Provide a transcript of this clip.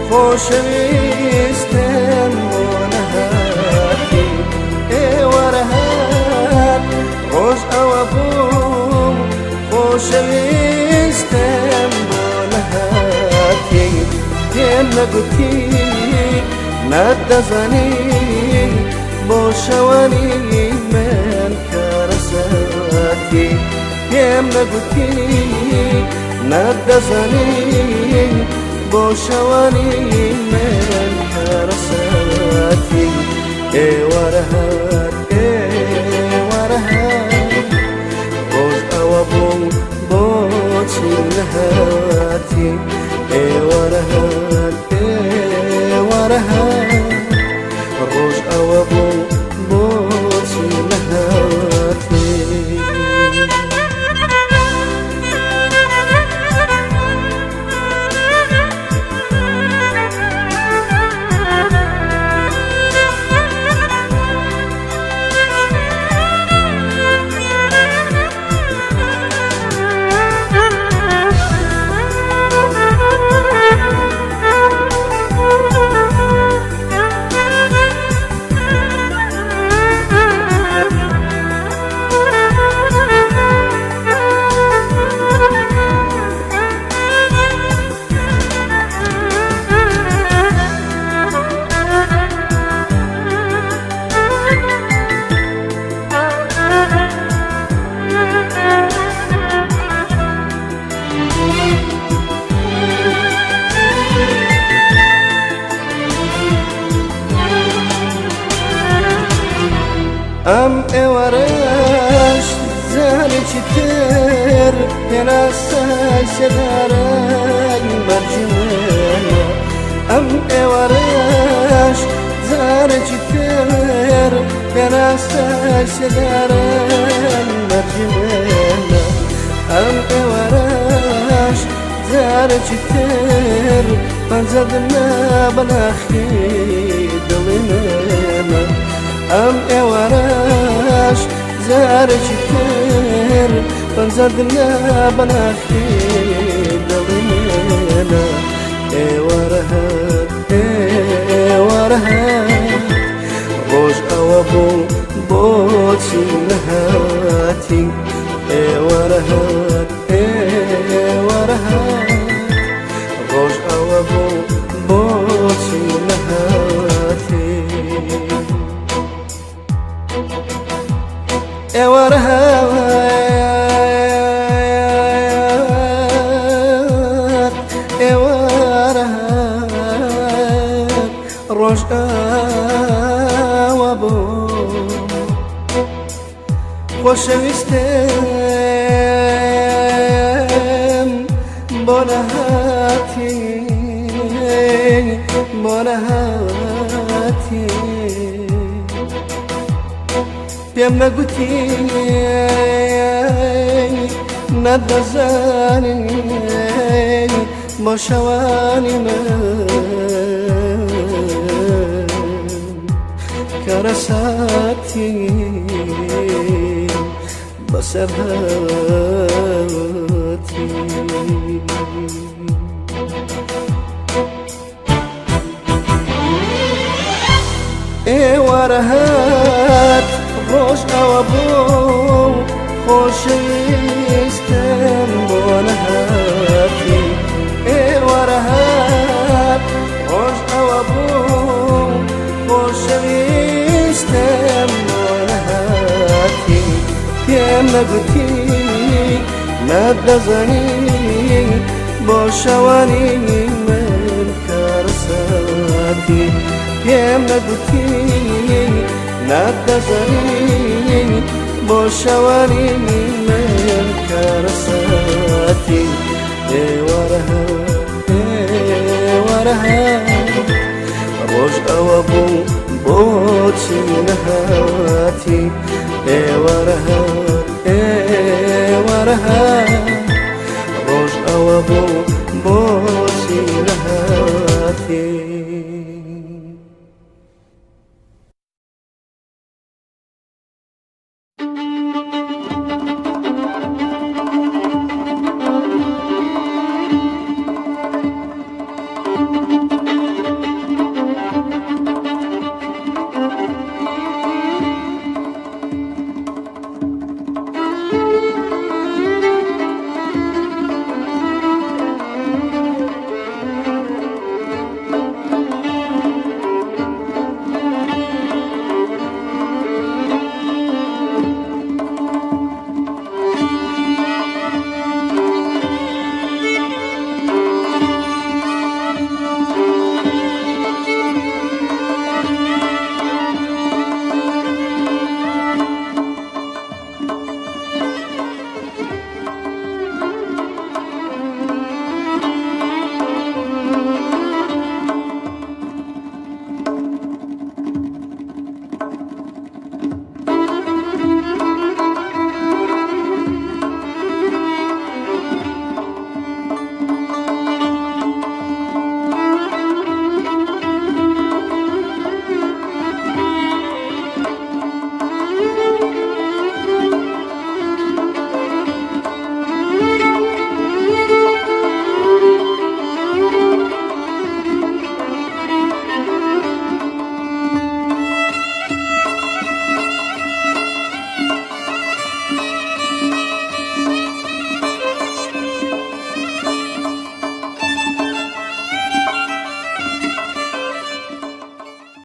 خۆشەویستم بۆ نەهاتی ئێوەرەهات ڕۆژ ئەوە بوو خۆشەویستم بۆ نەهاتی پێم نەگوتی نەدەزانی بۆ شەوانی من کارەساتی پێم نەگوتی نەدەزانی بۆ شەوانی من کارەساتی ئێوەرەهات ئێوەرەهات ڕۆژ ئەوە بوو بۆچی نەهاتی ئێوەرەهات ئێوەرەهات ڕۆژ ئەوە بوو بۆچی نەهاتی ئەم ئێوەرەش زانێکی تر پێناسای سێدارای بەرجی منە ئەم ئێوەرەش زانێکی تر پێناسای سێدارای بەرجی منە ئەم ئێوەرەش زانێکی تر پەنجەدنە بەناخی دڵی منە ئەم ئێوەرەش زارێکی تر پەنجەدنە بەناخی دڵی منە ئێوەرەهات ئێوەرەهات ڕۆژ ئەوە بوو بۆچی نەهاتی ئێوەرەهات ئێوەرەهات ڕۆژ ئەوە بوو بۆچی نەهاتی ئێوەرەهات ئێوەرەهات ڕۆژ ئەوە بوو خۆشەویستم بۆ نەهاتی بۆ نەهاتی پێم نەگوتی نەدەزانی بۆ شەوانی من کارەساتی بەسەر هاتی ئێوەرەهات ڕۆژ ئەوە بوو خۆشەویستم بۆ نەهاتی ئێوەرەهات ڕۆژ ئەوە بوو خۆشەویستم بۆ نەهاتی پێم نەگوتی نەدەزانی بۆ شەوانی من کارەساتی پێم نەگوتی نەدەزانی بۆ شەوانی من کارەساتی ئێوەرەهات ئێوەرەهات ڕۆژ ئەوە بوو بۆچی نەهاتی ئێوەرەهات ئێوەرەهات ڕۆژ ئەوە بوو بۆ